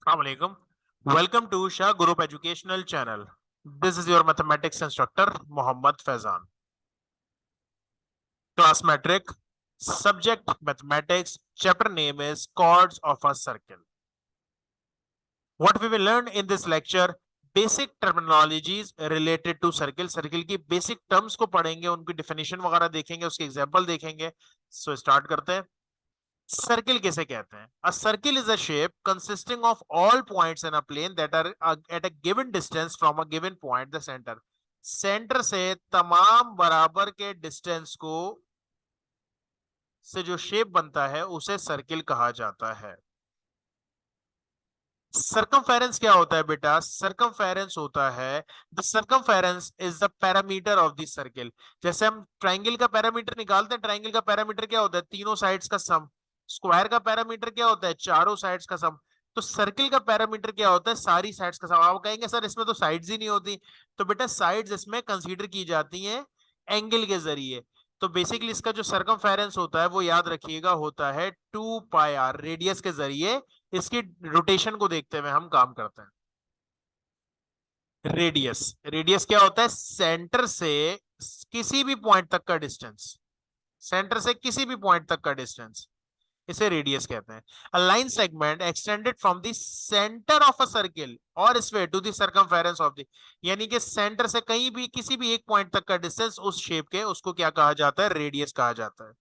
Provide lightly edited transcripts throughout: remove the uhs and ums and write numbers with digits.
Assalamualaikum. Welcome to Shah Group Educational Channel. This is your mathematics instructor Mohammad Faizan. Class metric, subject mathematics, chapter name is chords of a circle. What we will learn in this lecture, basic terminologies related to circle. Circle की basic terms को पढ़ेंगे, उनकी definition वगैरह देखेंगे, उसके example देखेंगे. So start करते हैं. सर्किल किसे कहते हैं? A circle is a shape consisting of all points in a plane that are at a given distance from a given point, the center. Centre से तमाम बराबर के डिस्टेंस को से जो शेप बनता है उसे सर्किल कहा जाता है. सर्कमफेरेंस क्या होता है बेटा? सर्कमफेरेंस होता है, the circumference is the parameter of the circle. जैसे हम ट्राइंगल का पैरामीटर निकालते हैं, ट्राइंगल का पैरामीटर क्या होता है? तीनों साइड्स का सम. स्क्वायर का पैरामीटर क्या होता है? चारों साइड्स का सम. तो सर्किल का पैरामीटर क्या होता है? सारी साइड्स का सम. आप कहेंगे सर इसमें तो साइड्स ही नहीं होती. तो बेटा साइड्स इसमें कंसीडर की जाती हैं एंगल के जरिए. तो बेसिकली इसका जो सर्कमफेरेंस होता है वो याद रखिएगा होता है 2 पाई आर. रेडियस के जरिए इसकी रोटेशन को देखते हुए हम काम करते हैं. रेडियस, रेडियस क्या होता है? सेंटर से किसी भी पॉइंट तक का डिस्टेंस. सेंटर से किसी भी पॉइंट तक का डिस्टेंस, इसे रेडियस कहते हैं. A line segment extended from the centre of a circle और इस way to the circumference of the, यानी कि सेंटर से कहीं भी किसी भी एक पॉइंट तक का डिस्टेंस उस शेप के, उसको क्या कहा जाता है? रेडियस कहा जाता है.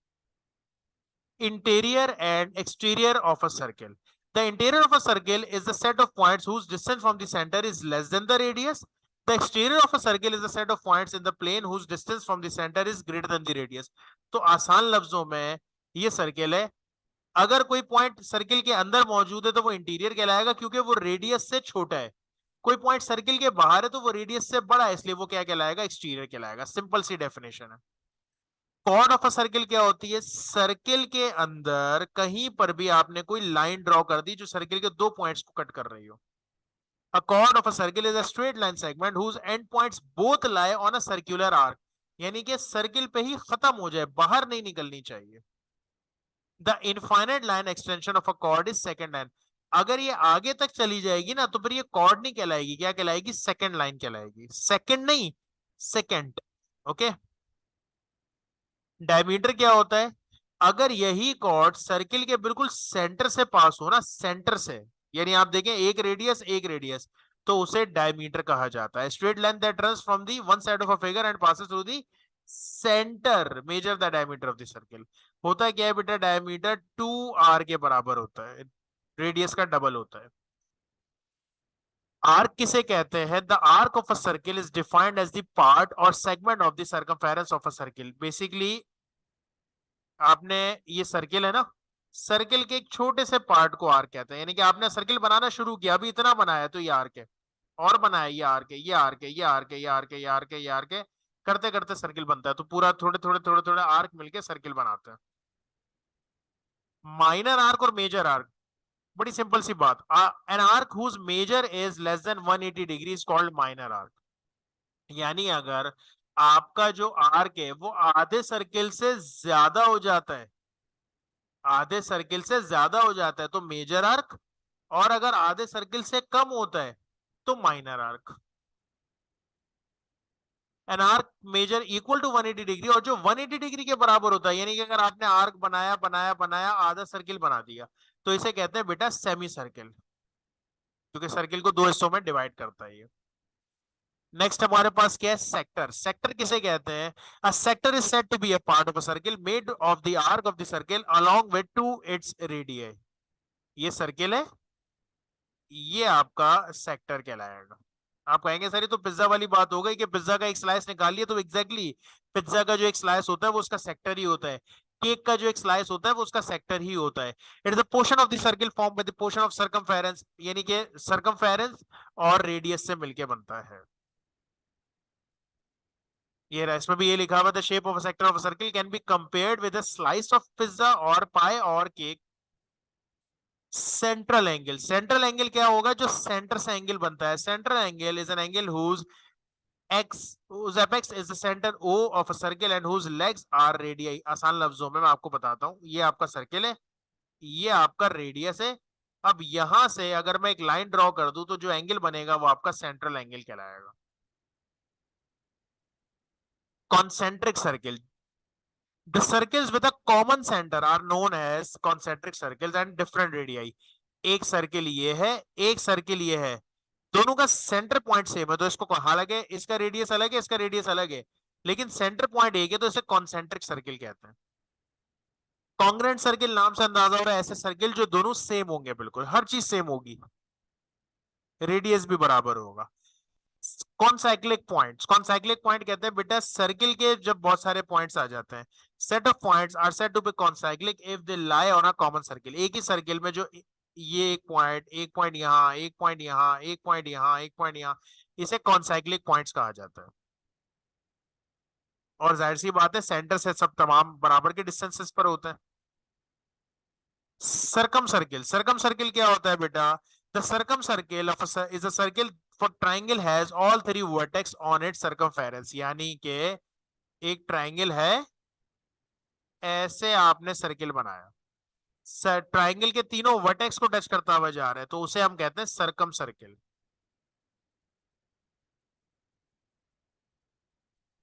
Interior and exterior of a circle. The interior of a circle is the set of points whose distance from the center is less than the radius. The exterior of a circle is the set of points in the plane whose distance from the center is greater than the radius. तो आसान लफ्जों में ये circle है. अगर कोई point circle के अंदर मौजूद है तो वो इंटीरियर कहलाएगा क्योंकि वो रेडियस से छोटा है. कोई पॉइंट सर्किल के बाहर है तो वो रेडियस से बड़ा है, इसलिए वो क्या कहलाएगा? एक्सटीरियर कहलाएगा. सिंपल सी डेफिनेशन है. कॉर्ड ऑफ अ सर्किल क्या होती है? सर्किल के अंदर कहीं पर भी आपने कोई लाइन ड्रॉ कर दी जो सर्किल के दो पॉइंट्स को कट कर रही हो. A chord of a circle is a straight line segment whose end points both lie on a circular arc. यानी कि सर्किल पे ही खत्म हो जाए, बाहर नहीं निकलनी चाहिए. The infinite line extension of a chord is second line. अगर ये आगे तक चली जाएगी ना तो फिर ये chord नहीं कहलाएगी. क्या कहलाएगी? सेकंड लाइन कहलाएगी. सेकंड नहीं, सेकंड. ओके. डायमीटर क्या होता है? अगर यही कॉर्ड सर्किल के बिल्कुल सेंटर से पास हो ना, सेंटर से, यानी आप देखें एक रेडियस एक रेडियस, तो उसे डायमीटर कहा जाता है. Straight line that runs from the one side of a figure and passes through the centre measure the diameter of the circle. होता क्या है बेटा? डायमीटर 2r के बराबर होता है, रेडियस का डबल होता है. आर्क किसे कहते हैं? The arc of a circle is defined as the part or segment of the circumference of a circle. Basically आपने ये सर्किल है ना, सर्किल के एक छोटे से पार्ट को आर्क कहते हैं. यानी कि आपने सर्किल बनाना शुरू किया, अभी इतना बनाया तो ये आर्क है, और बनाया ये आर्क है, ये आर्क है, ये आर्क है, ये आर्क है, ये आर्क है, ये आर्क है, करते करते सर्किल बनता है. तो पूरा थोड़े थोड़े थोड़े थोड़े आर्क मिलके सर्किल बनाते हैं. माइनर आर्क और मेजर आर्क, बड़ी सिंपल सी बात. An arc whose measure is less than 180 degree is called minor arc. यानी अगर आपका जो आर्क है वो आधे सर्किल से ज्यादा हो जाता है, आधे सर्किल से ज्यादा हो जाता है तो मेजर आर्क, और अगर आधे सर्किल से कम होता है तो minor arc. An arc measure equal to 180 degree, और जो 180 डिग्री के बराबर होता है, यानी कि अगर आपने आर्क बनाया बनाया बनाया आधा सर्किल बना दिया तो इसे कहते हैं बेटा सेमी सर्किल, क्योंकि सर्किल को दो हिस्सों में डिवाइड करता है ये. नेक्स्ट हमारे पास क्या है? सेक्टर. सेक्टर किसे कहते हैं? A sector is said to be a part of a circle made of the arc of the circle along with two its radius. ये सर्किल है, ये आपका सेक्टर कहलाएगा. आप कहेंगे सर ये तो पिज्जा वाली बात हो गई कि पिज्जा का एक स्लाइस निकाल लिया. तो एग्जैक्टली पिज्जा का जो एक स्लाइस होता है वो उसका सेक्टर ही होता है. केक का जो एक स्लाइस होता है वो उसका सेक्टर ही होता है. It is the portion of the circle form by the portion of circumference, यानी कि सर्कमफेरेंस और रेडियस से मिलके बनता है. ये रहा, इसमें भी ये लिखा हुआ, the shape of a sector of a circle can be compared with a slice of pizza और पाई और cake. Central angle. Central angle क्या होगा? जो सेंटर से एंगल बनता है. Central angle is an angle whose apex is the center O of a circle and whose legs are radii. आसान लफ्जों में मैं आपको बताता हूं, ये आपका सर्किल है, ये आपका रेडियस है, अब यहां से अगर मैं एक लाइन ड्रॉ कर दूं तो जो एंगल बनेगा वो आपका सेंट्रल एंगल कहलाएगा। Concentric circle, the circles with a common center are known as concentric circles and different radii। एक सर्किल ये है, एक सर्किल ये है, दोनों का सेंटर पॉइंट सेम है तो इसको, हालांकि इसका रेडियस अलग है, इसका रेडियस अलग है, लेकिन सेंटर पॉइंट एक है तो इसे कॉन्सेंट्रिक सर्किल कहते हैं। कॉन्ग्रेंट सर्किल नाम से अंदाजा हो रहा है ऐसे सर्किल जो दोनों सेम होंगे, बिल्कुल हर चीज सेम होगी, रेडियस भी बराबर होगा। कॉन्साइक्लिक पॉइंट्स, कॉन्साइक्लिक पॉइंट कहते हैं बेटा सर्किल के जब बहुत सारे पॉइंट्स आ जाते हैं, set of points are said to be concyclic if they lie on a common circle. एक ही सर्किल में जो ये एक पॉइंट यहाँ, एक पॉइंट यहाँ, एक पॉइंट यहाँ, एक पॉइंट यहाँ, इसे कॉन्साइक्लिक पॉइंट्स कहा जाता है। और जाहिर सी बात है सेंटर से सब तमाम बराबर के डिस्टेंसेस पर होते हैं। सर्कम सर्किल, सर्कम सर्किल क्या होता है बेटा? The circum circle of is a circle for triangle has all three vertex on it circumference. यानी कि एक ट्राइंगल है, ऐसे आपने सर्किल बनाया, ट्राइंगल के तीनों वर्टेक्स को टच करता हुआ जा रहा है, तो उसे हम कहते हैं circum circle.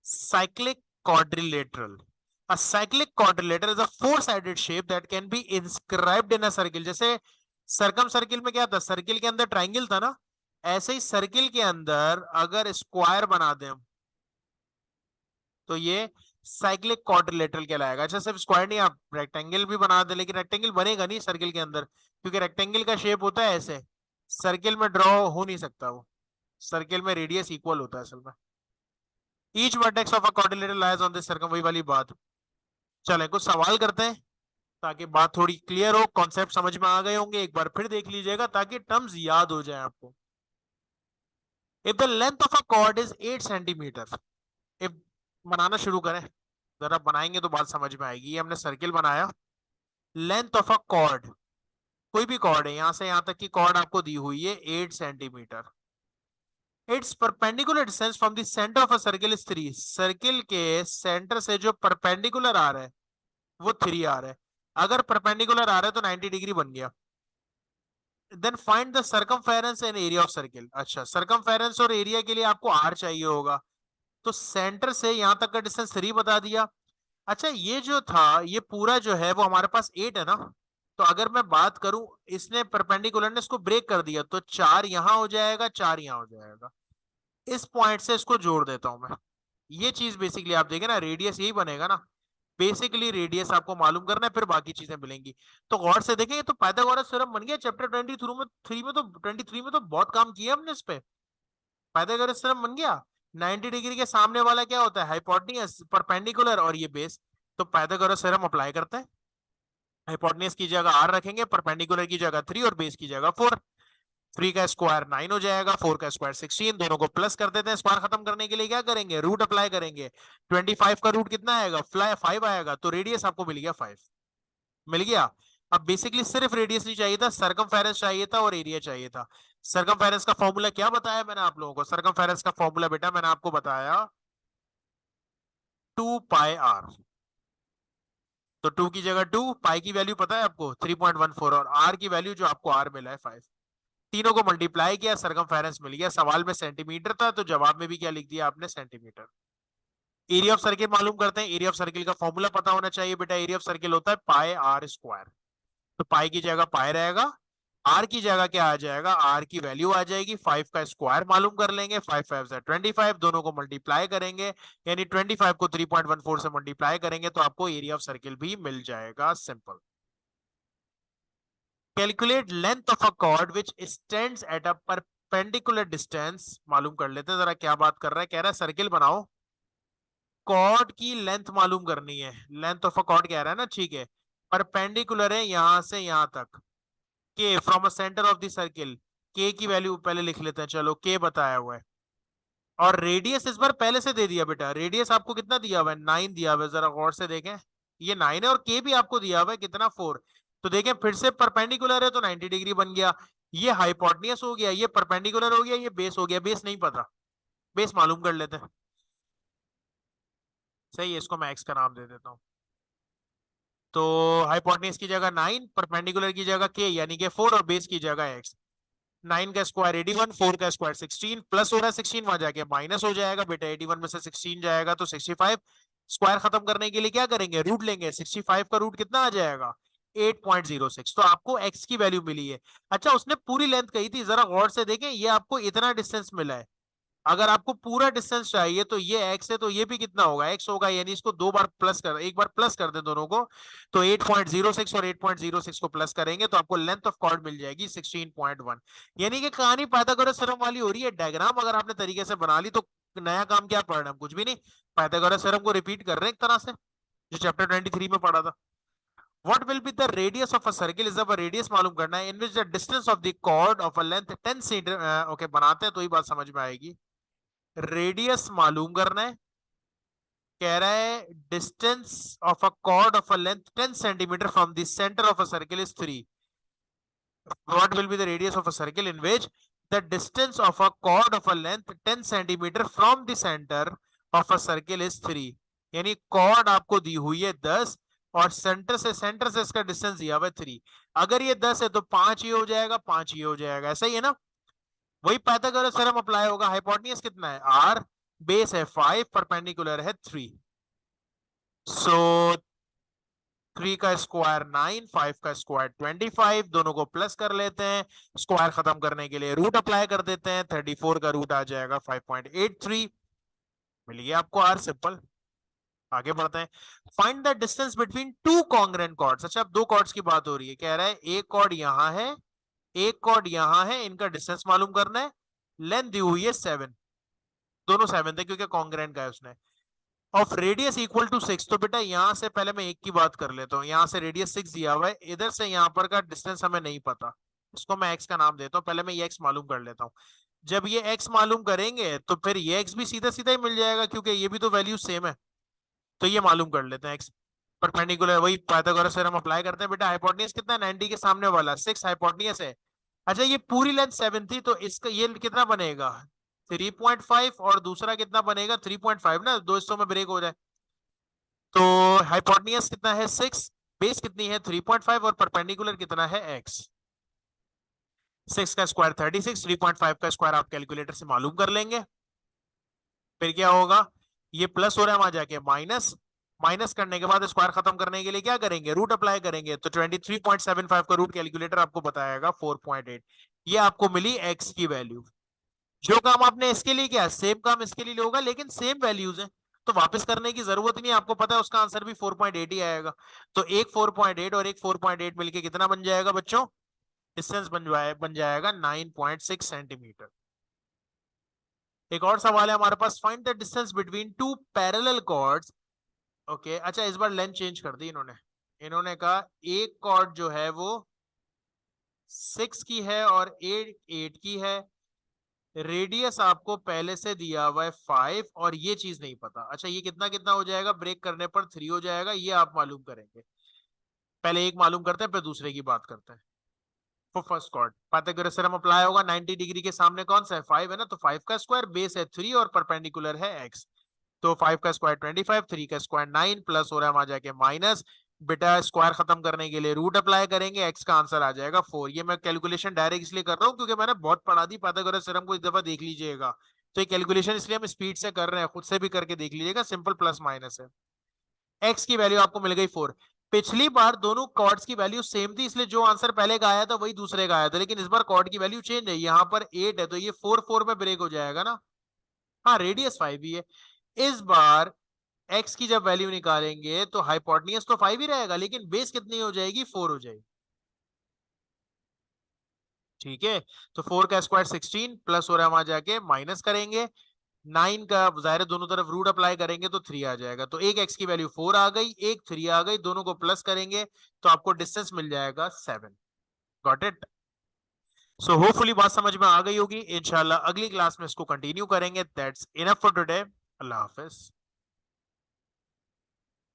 Cyclic quadrilateral, a cyclic quadrilateral is a four sided shape that can be inscribed in a circle। जैसे सर्कम सर्किल में क्या था, सर्किल के अंदर ट्राइंगल था ना, ऐसे ही सर्किल के अंदर अगर स्क्वायर बना दें तो ये साइक्लिक क्वाड्रिलेटरल कहलाएगा। अच्छा सिर्फ स्क्वायर नहीं, आप रेक्टेंगल भी बना दे, लेकिन रेक्टेंगल बनेगा नहीं सर्किल के अंदर, क्योंकि रेक्टेंगल का शेप होता है ऐसे, सर्किल में ड्रॉ हो नहीं सकता वो, सर्किल में रेडियस इक्वल होता है असल में। Each vertex of a quadrilateral lies on this circum, वही वाली बात। चले कुछ सवाल करते हैं ताकि बात थोड़ी क्लियर हो, कॉन्सेप्ट समझ में आ गए होंगे, एक बार फिर देख लीजिएगा ताकि टर्म्स याद हो जाए आपको। If the length of a chord is 8 centimetre, if, बनाना शुरू करें, जरा बनाएंगे तो बात समझ में आएगी। ये हमने सर्किल बनाया, लेंथ ऑफ अ कॉर्ड, कोई भी कॉर्ड है यहां से यहां तक की कॉर्ड आपको दी हुई है 8 centimetre. It's perpendicular distance from the centre of a circle is 3। Circle के सेंटर से जो परपेंडिकुलर आ रहा है वो 3 आ रहा है। अगर परपेंडिकुलर आ रहा है तो 90 डिग्री बन गया। Then find the circumference and area of circle. अच्छा सर्कमफेरेंस और एरिया के लिए आपको आर चाहिए होगा, तो सेंटर से यहां तक का डिस्टेंस 3 बता दिया। अच्छा ये जो था ये पूरा जो है वो हमारे पास 8 है ना, तो अगर मैं बात करूं, इसने परपेंडिकुलर ने इसको ब्रेक कर दिया तो 4 यहां हो जाएगा, 4 यहां हो जाएगा। इस पॉइंट से इसको जोड़ देता हूं मैं। ये चीज बेसिकली आप देखें ना, रेडियस यही बनेगा ना, बेसिकली रेडियस आपको मालूम करना है, फिर बाकी चीजें मिलेंगी। तो गौर से देखें, ये तो पाइथागोरस थ्योरम बन गया चैप्टर 23 में तो बहुत काम किया हमने इस पे। पाइथागोरस थ्योरम बन गया। 90 डिग्री के सामने वाला क्या होता है, हाइपोटेन्यूस, परपेंडिकुलर, और ये बेस। तो पाइथागोरस थ्योरम अप्लाई करते हैं, हाइपोटेन्यूस की जगह r रखेंगे, परपेंडिकुलर की जगह 3 और बेस की जगह 4। 3 का स्क्वायर 9 हो जाएगा, 4 का स्क्वायर 16, दोनों को प्लस कर देते हैं। स्क्वायर खत्म करने के लिए क्या करेंगे, रूट अप्लाई करेंगे। 25 का रूट कितना आएगा, 5 आएगा, तो रेडियस आपको मिल गया 5, मिल गया। अब बेसिकली सिर्फ रेडियस नहीं चाहिए था, सर्कमफेरेंस चाहिए था और एरिया चाहिए था। सर्कमफेरेंस का फॉर्मूला क्या बताया मैंने आप लोगों को, सर्कमफेरेंस का फॉर्मूला बेटा मैंने आपको बताया 2 पाई r। तो 2 की जगह 2, पाई की वैल्यू पता है आपको 3.14, और r की वैल्यू जो आपको r मिला है 5। तीनों को मल्टीप्लाई किया, सर्कमफेरेंस मिल गया। सवाल में सेंटीमीटर था तो जवाब में भी क्या लिख दिया आपने, सेंटीमीटर। एरिया ऑफ सर्किल मालूम करते हैं, एरिया ऑफ सर्किल का फॉर्मूला पता होना चाहिए बेटा। एरिया ऑफ सर्किल होता है पाई आर स्क्वायर, तो पाई की जगह पाई रहेगा, आर की जगह क्या आ जाएगा, आर की वैल्यू आ जाएगी 5 का स्क्वायर मालूम कर लेंगे, 5 5 से 25, दोनों को मल्टीप्लाई करेंगे, यानी 25 को 3.14 से मल्टीप्लाई करेंगे तो आपको एरिया ऑफ सर्किल भी मिल जाएगा। Simple. Calculate length of a cord which stands at a perpendicular distance. मालूम कर लेते हैं जरा क्या बात कर रहा है, कह रहा है सर्किल बनाओ, कॉर्ड की लेंथ मालूम करनी है। लेंथ ऑफ अ कॉर्ड कह रहा है ना, ठीक है। परपेंडिकुलर है यहां से यहां तक, के from a centre of the circle, के की वैल्यू पहले लिख लेते हैं, चलो के बताया हुआ है। और रेडियस इस बार पहले से दे दिया बेटा, रेडियस आपको कितना दिया हुआ है, 9 दिया हुआ है, जरा गौर से देखें, ये 9 है, और के भी आपको दिया हुआ है कितना, 4। तो देखें फिर से परपेंडिकुलर है तो 90 डिग्री बन गया। ये हाइपोटेन्यूस हो गया, ये परपेंडिकुलर हो गया, ये बेस हो गया। बेस नहीं पता, बेस मालूम कर लेते हैं। सही है, इसको मैं एक्स का नाम दे देता हूँ। तो हाइपोटेन्यूज की जगह 9, परपेंडिकुलर की जगह k यानी कि 4 और बेस की जगह x। 9 का स्क्वायर 81, 4 का स्क्वायर 16, प्लस हो रहा है 16, वहां जाके माइनस हो जाएगा बेटा, 81 में से 16 जाएगा तो 65। स्क्वायर खत्म करने के लिए क्या करेंगे, रूट लेंगे। 65 का रूट कितना आ जाएगा, 8.06। तो आपको x की वैल्यू मिली है। अच्छा, उसने पूरी लेंथ कही थी, जरा गौर से देखें, ये आपको इतना डिस्टेंस मिला है। अगर आपको पूरा डिस्टेंस चाहिए तो ये x है, तो ये भी कितना होगा, x होगा, यानी इसको दो बार प्लस कर, एक बार प्लस कर दे दोनों को। तो 8.06 और 8.06 को प्लस करेंगे तो आपको लेंथ ऑफ कॉर्ड मिल जाएगी 16.1। यानी कि कहानी पाइथागोरस थ्योरम वाली हो रही है। डायग्राम अगर आपने तरीके से बना ली तो नया काम क्या पढ़ रहे हैं, कुछ भी नहीं, पाइथागोरस थ्योरम को रिपीट कर रहे हैं एक तरह से, जो चैप्टर 23 में पढ़ा था। What will be the radius of a circle? is अब रेडियस मालूम करना है, in which the distance of the chord of a length 10 cm। Okay, बनाते हैं तो ही बात समझ में आएगी। रेडियस मालूम करना है, कह रहा है distance of a cord of a length 10 centimetre from the centre of a circle is 3। What will be the radius of a circle in which the distance of a cord of a length 10 centimetre from the centre of a circle is 3। यानी cord आपको दी हुई है 10 और centre से इसका distance दिया हुआ है 3। अगर ये 10 है तो 5 ही हो जाएगा, 5 ही हो जाएगा, ऐसा ही है ना। वही पाइथागोरस थ्योरम अप्लाई होगा। हाइपोटेन्यूज कितना है, r, बेस है 5, परपेंडिकुलर है 3। सो 3 का स्क्वायर 9, 5 का स्क्वायर 25, दोनों को प्लस कर लेते हैं। स्क्वायर खत्म करने के लिए रूट अप्लाई कर देते हैं। 34 का रूट आ जाएगा 5.83। मिल गया आपको r, सिंपल। आगे बढ़ते हैं। Find the distance between two congruent chords. अच्छा, अब दो कॉर्ड्स की बात हो रही है, कह रहा है एक कॉर्ड यहां है, एक कॉर्ड यहां है, इनका डिस्टेंस मालूम करना है। लेंथ दी हुई है 7, दोनों 7 थे क्योंकि कॉन्ग्रुएंट का है उसने। Of radius equal to 6। तो बेटा यहां से पहले मैं एक की बात कर लेता हूँ, यहां से रेडियस 6 दिया हुआ है, इधर से यहां पर का डिस्टेंस हमें नहीं पता, इसको मैं x का नाम देता हूँ। पहले मैं ये x मालूम कर लेता हूँ। जब ये x मालूम करेंगे तो फिर ये x भी सीधा सीधा ही मिल जाएगा, क्योंकि ये भी तो वैल्यू सेम है। तो ये मालूम कर लेते हैं x। परपेंडिकुलर वही पाइथागोरस थ्योरम अप्लाई करते हैं बेटा। हाइपोटेन्यूज कितना है, 90 के सामने वाला 6 हाइपोटेन्यूज है। अच्छा, ये पूरी लेंथ 7 थी तो इसका ये कितना बनेगा, 3.5, और दूसरा कितना बनेगा 3.5 ना, दो हिस्सों में ब्रेक हो जाए। तो हाइपोटेन्यूज कितना है 6, बेस कितनी है 3.5, और परपेंडिकुलर कितना है x। 6 का स्क्वायर 36, 3.5 का स्क्वायर आप कैलकुलेटर से मालूम कर लेंगे। फिर क्या होगा, ये प्लस हो रहा है, वहां जाके माइनस, माइनस करने के बाद स्क्वायर खत्म करने के लिए क्या करेंगे, रूट अप्लाई करेंगे। तो 23.75 का रूट कैलकुलेटर आपको बताएगा 4.8। ये आपको मिली x की वैल्यू। जो काम आपने इसके लिए किया सेम काम इसके लिए होगा, लेकिन सेम वैल्यूज है तो वापस करने की जरूरत नहीं है, आपको पता है उसका आंसर भी 4.8 ही आएगा। तो एक 4.8 और एक 4.8 मिलके कितना बन जाएगा बच्चों, डिस्टेंस बन जाएगा 9.6 सेंटीमीटर। एक और सवाल है हमारे पास, find the distance between two parallel chords. Okay, अच्छा इस बार लेंथ चेंज कर दी इन्होंने। इन्होंने कहा एक कॉर्ड जो है वो 6 की है और 8 की है, रेडियस आपको पहले से दिया हुआ है 5 और ये चीज नहीं पता। अच्छा, ये कितना कितना हो जाएगा, ब्रेक करने पर 3 हो जाएगा, ये आप मालूम करेंगे। पहले एक मालूम करते हैं फिर दूसरे की बात करते हैं। For first cord Pythagoras theorem apply होगा। 90 डिग्री के सामने कौन सा है, 5 है ना, तो 5 का स्क्वायर, बेस है 3 और परपेंडिकुलर है x। तो 5 का स्क्वायर 25, 3 का स्क्वायर 9, प्लस हो रहा है वहां जाके माइनस। बेटा स्क्वायर खत्म करने के लिए रूट अप्लाई करेंगे, x का आंसर आ जाएगा 4। ये मैं कैलकुलेशन डायरेक्ट इसलिए कर रहा हूँ क्योंकि मैंने बहुत पढ़ा दी पाइथागोरस थ्योरम को, एक दफा देख लीजिएगा। तो ये कैलकुलेशन इसलिए हम स्पीड से कर रहे हैं, खुद से भी करके देख लीजिएगा, सिंपल प्लस माइनस है। x की वैल्यू आपको मिल गई 4। पिछली बार दोनों कॉर्ड्स की वैल्यू सेम थी, इसलिए जो आंसर पहले का आया था वही दूसरे का आया था, लेकिन इस बार कॉर्ड की वैल्यू चेंज है, यहाँ पर 8 है तो ये 4 4 में ब्रेक हो जाएगा ना। हाँ, रेडियस 5 ही है। इस बार x की जब वैल्यू निकालेंगे तो हाइपोटेन्यूज तो 5 ही रहेगा, लेकिन बेस कितनी हो जाएगी, 4 हो जाएगी। ठीक है, तो 4 का स्क्वायर 16, प्लस हो रहा है वहां जाके माइनस करेंगे। 9 का जाहिर है दोनों तरफ रूट अप्लाई करेंगे तो 3 आ जाएगा। तो एक x की वैल्यू 4 आ गई, एक 3 आ गई, दोनों को प्लस करेंगे तो आपको डिस्टेंस मिल जाएगा 7। Got it. सो होपफुली बात समझ में आ गई होगी। इंशाल्लाह अगली क्लास में इसको कंटिन्यू करेंगे। That's enough for today. Allah Hafiz.